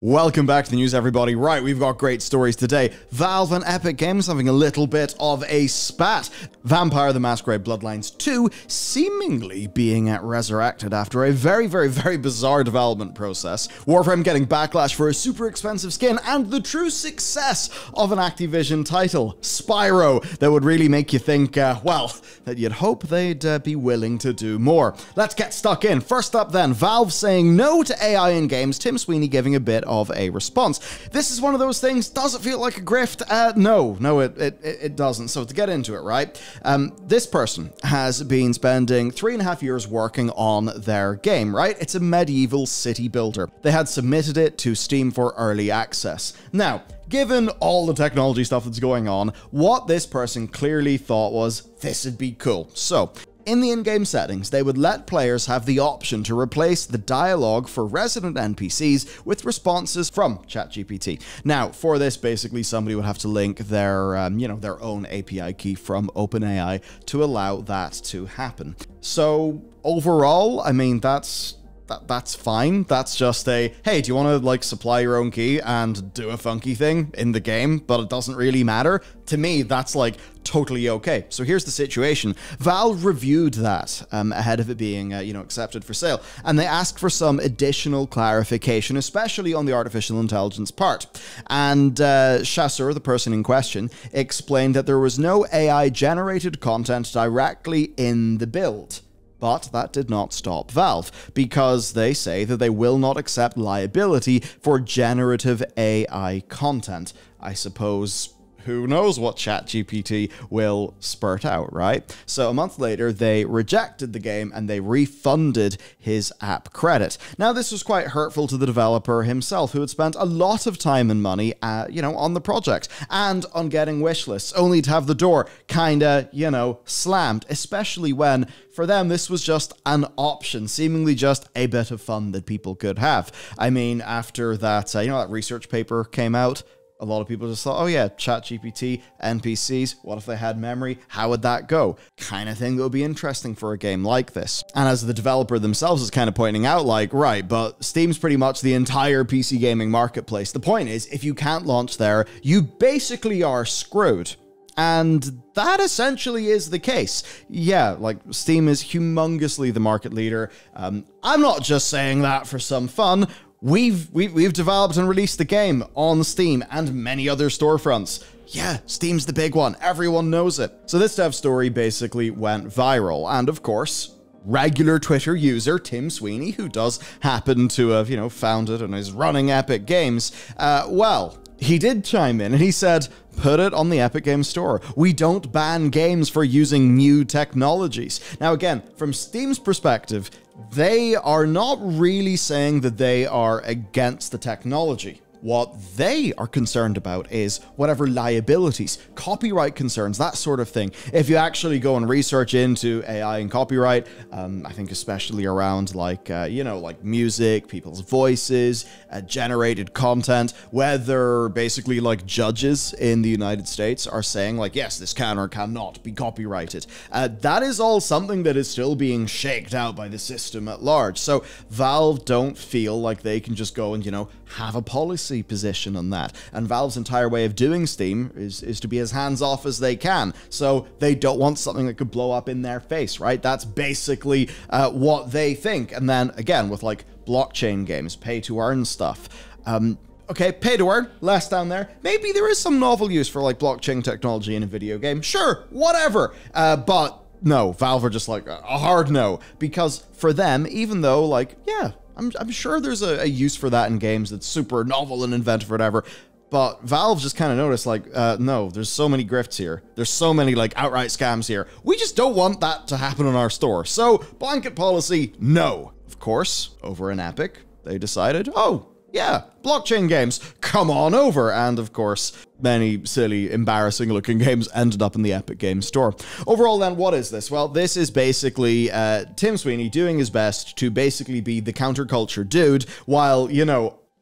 Welcome back to the news, everybody. Right, we've got great stories today. Valve and Epic Games having a little bit of a spat. Vampire the Masquerade Bloodlines 2 seemingly being resurrected after a very bizarre development process. Warframe getting backlash for a super expensive skin, and the true success of an Activision title, Spyro, that would really make you think, well, that you'd hope they'd be willing to do more. Let's get stuck in. First up then, Valve saying no to AI in games, Tim Sweeney giving a bit of a response. This is one of those things, does it feel like a grift? No, it doesn't. So to get into it, right? This person has been spending 3.5 years working on their game, right? It's a medieval city builder. They had submitted it to Steam for early access. Now, given all the technology stuff that's going on, what this person clearly thought was, this would be cool. So, in the in-game settings, they would let players have the option to replace the dialogue for resident NPCs with responses from ChatGPT. Now, for this, basically, somebody would have to link their, their own API key from OpenAI to allow that to happen. So, overall, I mean, that's fine. That's just a, hey, do you want to, like, supply your own key and do a funky thing in the game, but it doesn't really matter? To me, that's, like, totally okay. So here's the situation. Valve reviewed that ahead of it being, accepted for sale, and they asked for some additional clarification, especially on the artificial intelligence part. And Chasseur, the person in question, explained that there was no AI-generated content directly in the build. But that did not stop Valve, because they say that they will not accept liability for generative AI content. I suppose, who knows what ChatGPT will spurt out, right? So a month later, they rejected the game and they refunded his app credit. Now, this was quite hurtful to the developer himself, who had spent a lot of time and money, on the project and on getting wish lists, only to have the door kinda, slammed, especially when, for them, this was just an option, seemingly just a bit of fun that people could have. I mean, after that, that research paper came out, a lot of people just thought, oh yeah, ChatGPT, NPCs, what if they had memory? How would that go? Kind of thing that would be interesting for a game like this. And as the developer themselves is kind of pointing out, like, right, but Steam's pretty much the entire PC gaming marketplace. The point is, if you can't launch there, you basically are screwed. And that essentially is the case. Yeah, like, Steam is humongously the market leader. I'm not just saying that for some fun. We've developed and released the game on Steam and many other storefronts. Yeah, Steam's the big one. Everyone knows it. So this dev story basically went viral. And of course, regular Twitter user Tim Sweeney, who does happen to have, founded and is running Epic Games, he did chime in and he said, put it on the Epic Games Store. We don't ban games for using new technologies. Now again, from Steam's perspective, they are not really saying that they are against the technology. What they are concerned about is whatever liabilities, copyright concerns, that sort of thing. If you actually go and research into AI and copyright, I think especially around like music, people's voices, generated content, whether basically like judges in the United States are saying like, yes, this can or cannot be copyrighted. That is all something that is still being shaked out by the system at large. So Valve don't feel like they can just go and, have a policy position on that. And Valve's entire way of doing Steam is to be as hands-off as they can. So they don't want something that could blow up in their face, right? That's basically what they think. And then again, with like blockchain games, pay-to-earn stuff. Okay, pay-to-earn, less down there. Maybe there is some novel use for like blockchain technology in a video game. Sure, whatever. But no, Valve are just like a hard no. Because for them, even though like, yeah, I'm sure there's a use for that in games that's super novel and inventive or whatever, but Valve just kind of noticed like, no, there's so many grifts here. There's so many like outright scams here. We just don't want that to happen in our store. So blanket policy, no. Of course, over in Epic, they decided, oh, yeah, blockchain games, come on over. And of course, many silly, embarrassing looking games ended up in the Epic Games Store. Overall then, what is this? Well, this is basically Tim Sweeney doing his best to basically be the counterculture dude while,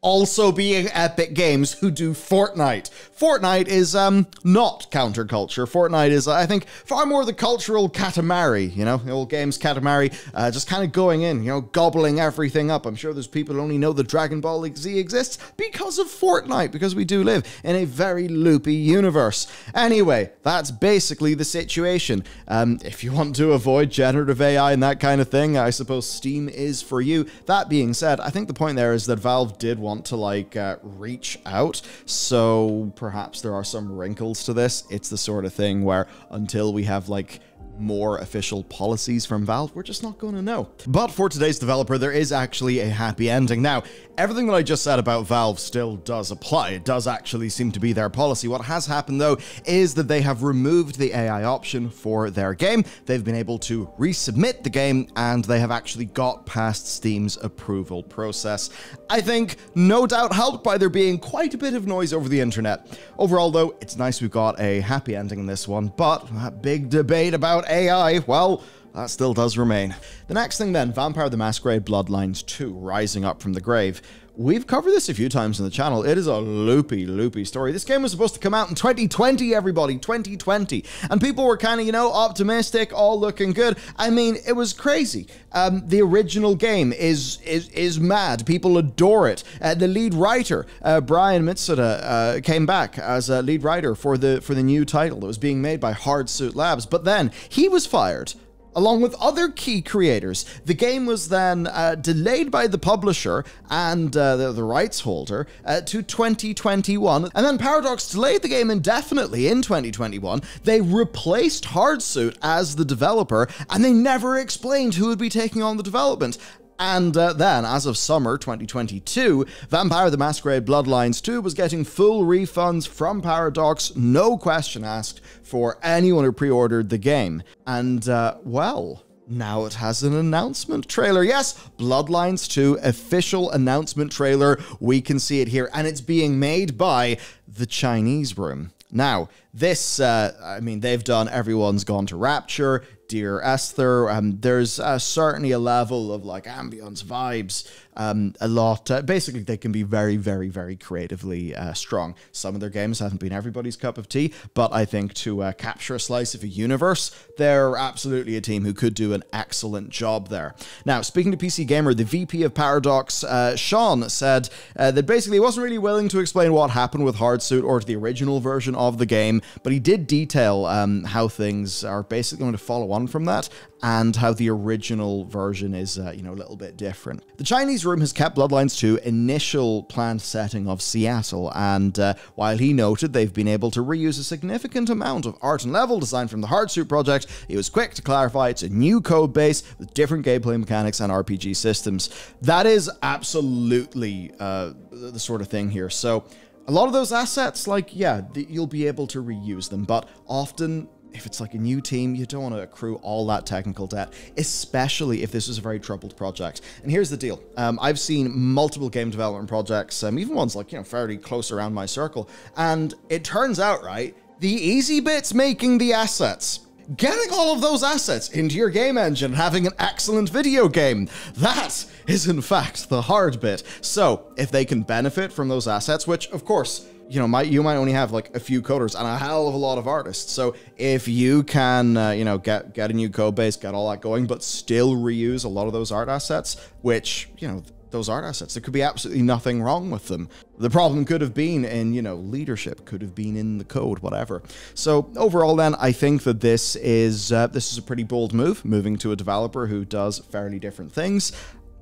also being Epic Games, who do Fortnite. Fortnite is not counterculture. Fortnite is, I think, far more the cultural Katamari, you know, the old games Katamari, just kind of going in, you know, gobbling everything up. I'm sure there's people who only know that Dragon Ball Z exists because of Fortnite, because we do live in a very loopy universe. Anyway, that's basically the situation. If you want to avoid generative AI and that kind of thing, I suppose Steam is for you. That being said, I think the point there is that Valve did want to like reach out, so perhaps there are some wrinkles to this. It's the sort of thing where until we have like more official policies from Valve, we're just not going to know. But for today's developer, there is actually a happy ending. Now, everything that I just said about Valve still does apply. It does actually seem to be their policy. What has happened, though, is that they have removed the AI option for their game. They've been able to resubmit the game, and they have actually got past Steam's approval process. I think, no doubt helped by there being quite a bit of noise over the internet. Overall, though, it's nice we've got a happy ending in this one, but that big debate about AI, well, that still does remain. The next thing then, Vampire the Masquerade Bloodlines 2, Rising Up from the Grave. We've covered this a few times on the channel. It is a loopy story. This game was supposed to come out in 2020, everybody, 2020. And people were kind of, you know, optimistic, all looking good. I mean, it was crazy. The original game is mad. People adore it. The lead writer, Brian Mitsuda, came back as a lead writer for the new title that was being made by Hardsuit Labs. But then he was fired, along with other key creators. The game was then delayed by the publisher and the rights holder to 2021. And then Paradox delayed the game indefinitely in 2021. They replaced Hardsuit as the developer, and they never explained who would be taking on the development. And then, as of summer 2022, Vampire the Masquerade Bloodlines 2 was getting full refunds from Paradox, no question asked, for anyone who pre-ordered the game. And, well, now it has an announcement trailer. Yes, Bloodlines 2 official announcement trailer. We can see it here, and it's being made by the Chinese Room. Now, this, I mean, they've done Everyone's Gone to Rapture, Dear Esther. There's certainly a level of like ambience, vibes, a lot. Basically, they can be very creatively strong. Some of their games haven't been everybody's cup of tea, but I think to capture a slice of a universe, they're absolutely a team who could do an excellent job there. Now, speaking to PC Gamer, the VP of Paradox, Sean, said that basically he wasn't really willing to explain what happened with Hardsuit or to the original version of the game, but he did detail how things are basically going to follow on from that, and how the original version is, you know, a little bit different. The Chinese Room has kept Bloodlines 2 initial planned setting of Seattle, and while he noted they've been able to reuse a significant amount of art and level design from the Hardsuit project, he was quick to clarify it's a new code base with different gameplay mechanics and RPG systems. That is absolutely the sort of thing here. So a lot of those assets, like, yeah, you'll be able to reuse them, but often, if it's like a new team, you don't want to accrue all that technical debt, especially if this is a very troubled project. And here's the deal. I've seen multiple game development projects, even ones like, you know, fairly close around my circle. And it turns out, right, the easy bit's making the assets. Getting all of those assets into your game engine and having an excellent video game, that is in fact the hard bit. So if they can benefit from those assets, which of course, you know, you might only have like a few coders and a hell of a lot of artists. So if you can, you know, get a new code base, get all that going, but still reuse a lot of those art assets, which, you know, those art assets, there could be absolutely nothing wrong with them. The problem could have been in, you know, leadership, could have been in the code, whatever. So overall then, I think that this is a pretty bold move, moving to a developer who does fairly different things.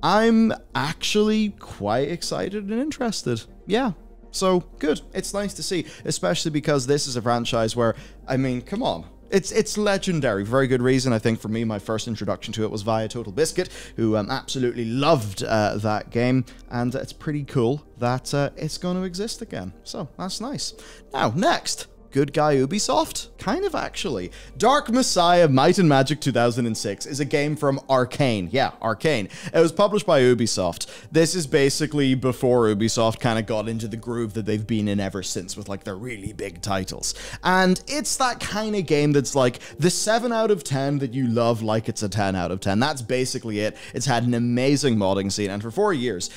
I'm actually quite excited and interested. Yeah. So good. It's nice to see, especially because this is a franchise where, I mean, come on. It's legendary. Very good reason. I think for me, my first introduction to it was via Total Biscuit, who absolutely loved that game. And it's pretty cool that it's going to exist again. So that's nice. Now, next, good guy Ubisoft? Kind of, actually. Dark Messiah Might and Magic 2006 is a game from Arcane. Yeah, Arcane. It was published by Ubisoft. This is basically before Ubisoft kind of got into the groove that they've been in ever since with like their really big titles. And it's that kind of game that's like the 7 out of 10 that you love like it's a 10 out of 10. That's basically it. It's had an amazing modding scene, and for 4 years,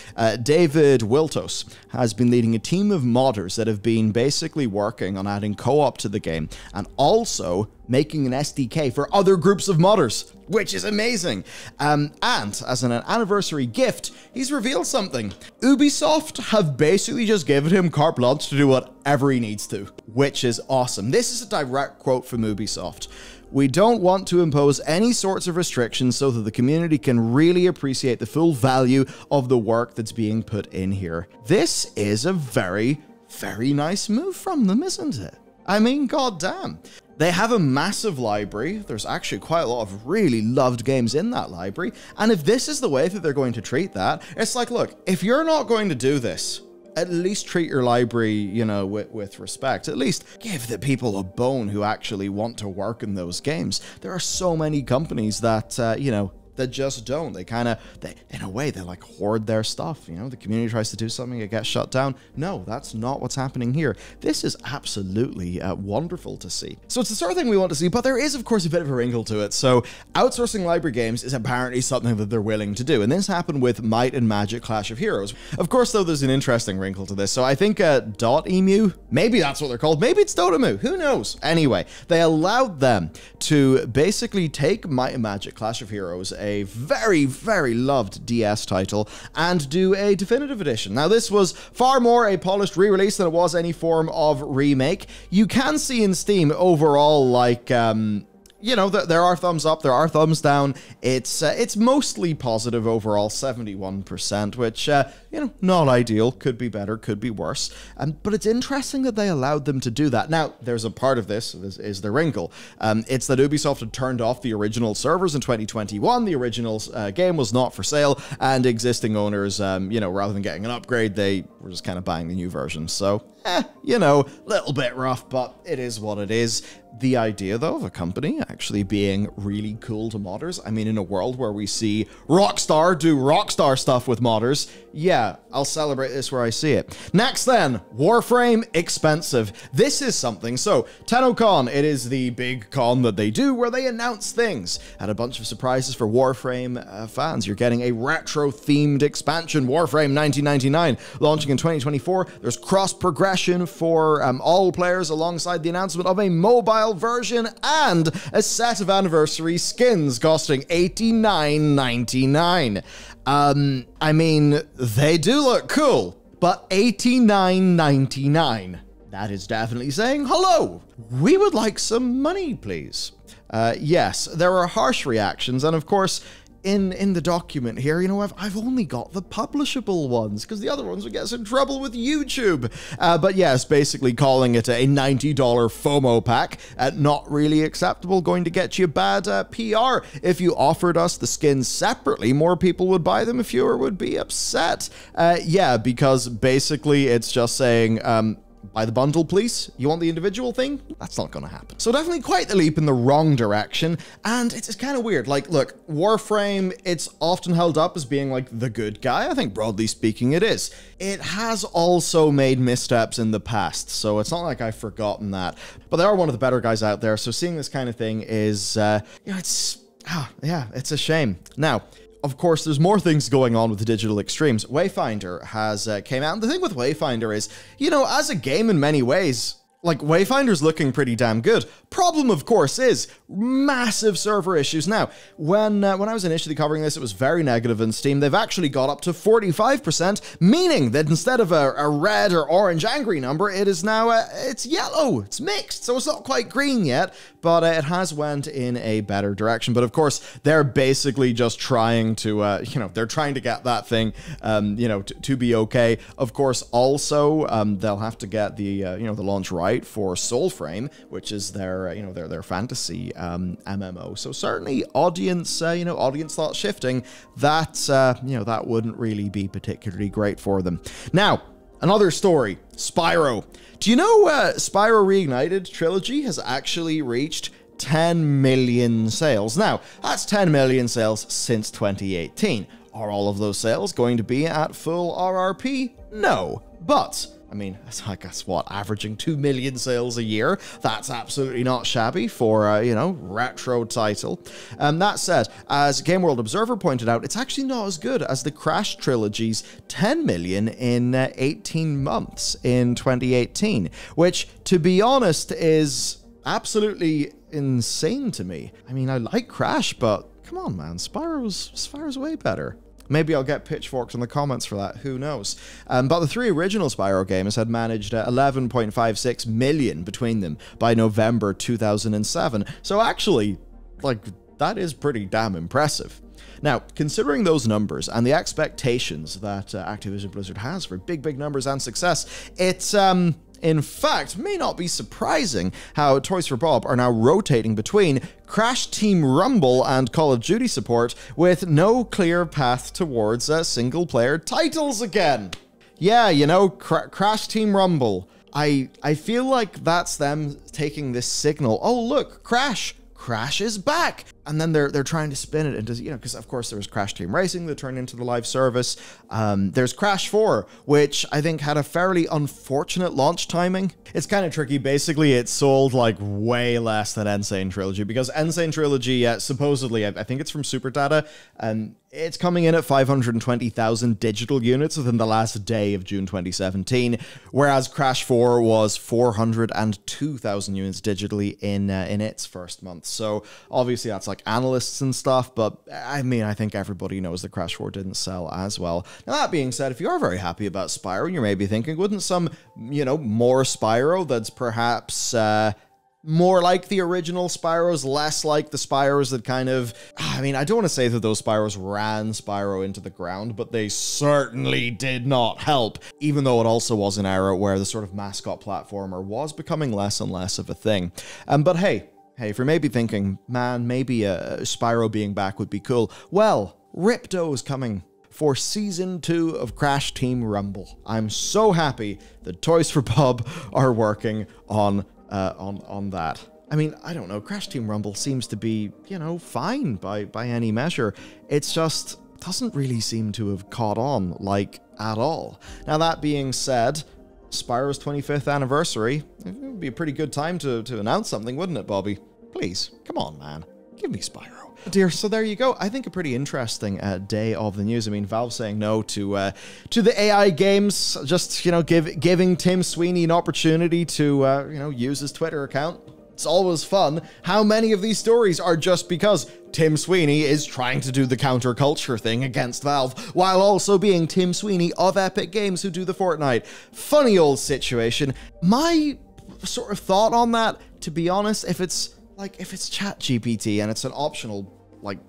David Wiltos has been leading a team of modders that have been basically working on adding co-op to the game and also making an SDK for other groups of modders, which is amazing. And as an anniversary gift, he's revealed something. Ubisoft have basically just given him carte blanche to do whatever he needs to, which is awesome. This is a direct quote from Ubisoft. "We don't want to impose any sorts of restrictions so that the community can really appreciate the full value of the work that's being put in here." This is a very, very nice move from them, isn't it? I mean, goddamn. They have a massive library. There's actually quite a lot of really loved games in that library. And if this is the way that they're going to treat that, it's like, look, if you're not going to do this, at least treat your library, you know, with respect. At least give the people a bone who actually want to work in those games. There are so many companies that, you know, that just don't. They kind of, in a way, they like hoard their stuff. You know, the community tries to do something, it gets shut down. No, that's not what's happening here. This is absolutely wonderful to see. So it's the sort of thing we want to see, but there is, of course, a bit of a wrinkle to it. So outsourcing library games is apparently something that they're willing to do. And this happened with Might and Magic Clash of Heroes. Of course, though, there's an interesting wrinkle to this. So I think .emu, maybe that's what they're called. Maybe it's Dotemu, who knows? Anyway, they allowed them to basically take Might and Magic Clash of Heroes, a very, very loved DS title, and do a definitive edition. Now, this was far more a polished re-release than it was any form of remake. You can see in Steam overall, like, you know, there are thumbs up, there are thumbs down. It's mostly positive overall, 71%, which, you know, not ideal. Could be better, could be worse. But it's interesting that they allowed them to do that. Now, there's a part of this is the wrinkle. It's that Ubisoft had turned off the original servers in 2021. The original game was not for sale, and existing owners, you know, rather than getting an upgrade, they were just kind of buying the new version. So, you know, a little bit rough, but it is what it is. The idea, though, of a company actually being really cool to modders, I mean, in a world where we see Rockstar do Rockstar stuff with modders, yeah, I'll celebrate this where I see it. Next then, Warframe expensive. This is something. So, TennoCon, it is the big con that they do where they announce things. And a bunch of surprises for Warframe fans. You're getting a retro-themed expansion, Warframe 1999, launching in 2024. There's cross-progression for all players alongside the announcement of a mobile version and a set of anniversary skins costing $89.99. I mean, they do look cool, but $89.99. That is definitely saying, hello, we would like some money, please. Yes, there are harsh reactions, and of course, in the document here, you know, I've only got the publishable ones because the other ones would get us in trouble with YouTube. But yes, basically calling it a $90 FOMO pack, not really acceptable, going to get you bad PR. If you offered us the skins separately, more people would buy them, fewer would be upset. Yeah, because basically it's just saying, buy the bundle, please. You want the individual thing? That's not going to happen. So definitely quite the leap in the wrong direction. And it's kind of weird. Like, look, Warframe, it's often held up as being like the good guy. I think broadly speaking, it is. It has also made missteps in the past. So it's not like I've forgotten that. But they are one of the better guys out there. So seeing this kind of thing is, you know, it's a shame. Now, of course, there's more things going on with the digital extremes. Wayfinder has came out, and the thing with Wayfinder is, you know, as a game in many ways, like, Wayfinder's looking pretty damn good. Problem, of course, is massive server issues. Now, when I was initially covering this, it was very negative in Steam. They've actually got up to 45%, meaning that instead of a red or orange angry number, it is now, it's yellow. It's mixed, so it's not quite green yet, but it has went in a better direction. But of course, they're basically just trying to, you know, they're trying to get that thing, you know, to be okay. Of course, also, they'll have to get the, you know, the launch right for Soulframe, which is their, you know, their fantasy MMO. So certainly audience, you know, audience thought shifting, that, you know, that wouldn't really be particularly great for them. Now, another story, Spyro. Do you know Spyro Reignited Trilogy has actually reached 10 million sales? Now, that's 10 million sales since 2018. Are all of those sales going to be at full RRP? No. But, I mean, I guess what, averaging 2 million sales a year? That's absolutely not shabby for a, retro title. That said, as Game World Observer pointed out, it's actually not as good as the Crash Trilogy's 10 million in 18 months in 2018, which, to be honest, is absolutely insane to me. I mean, I like Crash, but come on, man, Spyro's way better. Maybe I'll get pitchforked in the comments for that, who knows. But the 3 original Spyro games had managed 11.56 million between them by November 2007. So actually, that is pretty damn impressive. Now, considering those numbers and the expectations that Activision Blizzard has for big numbers and success, it's, in fact, may not be surprising how Toys for Bob are now rotating between Crash Team Rumble and Call of Duty support with no clear path towards single-player titles again. Yeah, Crash Team Rumble. I feel like that's them taking this signal. Oh, look, Crash is back. And then they're trying to spin it into, because of course there was Crash Team Racing that turned into the live service. There's Crash 4, which I think had a fairly unfortunate launch timing. It's kind of tricky. Basically, it sold way less than Insane Trilogy, because Insane Trilogy, supposedly, I think it's from Super Data, it's coming in at 520,000 digital units within the last day of June 2017, whereas Crash 4 was 402,000 units digitally in its first month. So obviously that's analysts and stuff, but I mean, I think everybody knows that Crash 4 didn't sell as well. Now, that being said, if you are very happy about Spyro, you're maybe thinking, wouldn't some, more Spyro that's perhaps more like the original Spyros, less like the Spyros that kind of, I mean, I don't want to say that those Spyros ran Spyro into the ground, but they certainly did not help, even though it also was an era where the sort of mascot platformer was becoming less and less of a thing. But hey, if you're maybe thinking, man, maybe Spyro being back would be cool, well, Ripto's coming for Season 2 of Crash Team Rumble. I'm so happy that Toys for Bob are working on that. I mean, I don't know, Crash Team Rumble seems to be, fine by any measure. It's just doesn't really seem to have caught on, at all. Now, that being said, Spyro's 25th anniversary, it would be a pretty good time to announce something, wouldn't it, Bobby? Please, come on, man. Give me Spyro. Dear, so there you go. I think a pretty interesting day of the news. I mean, Valve saying no to the AI games, just, giving Tim Sweeney an opportunity to, use his Twitter account. It's always fun. How many of these stories are just because Tim Sweeney is trying to do the counterculture thing against Valve, while also being Tim Sweeney of Epic Games who do the Fortnite? Funny old situation. My sort of thought on that, to be honest, if it's ChatGPT and it's an optional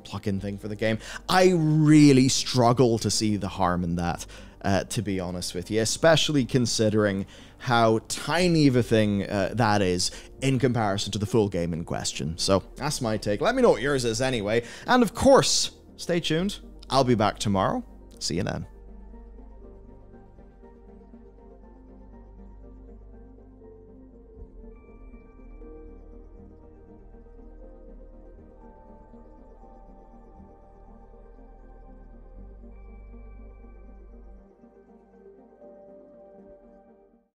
plugin thing for the game, I really struggle to see the harm in that, to be honest with you, especially considering how tiny of a thing that is in comparison to the full game in question. So that's my take. Let me know what yours is anyway. And of course, stay tuned. I'll be back tomorrow. See you then.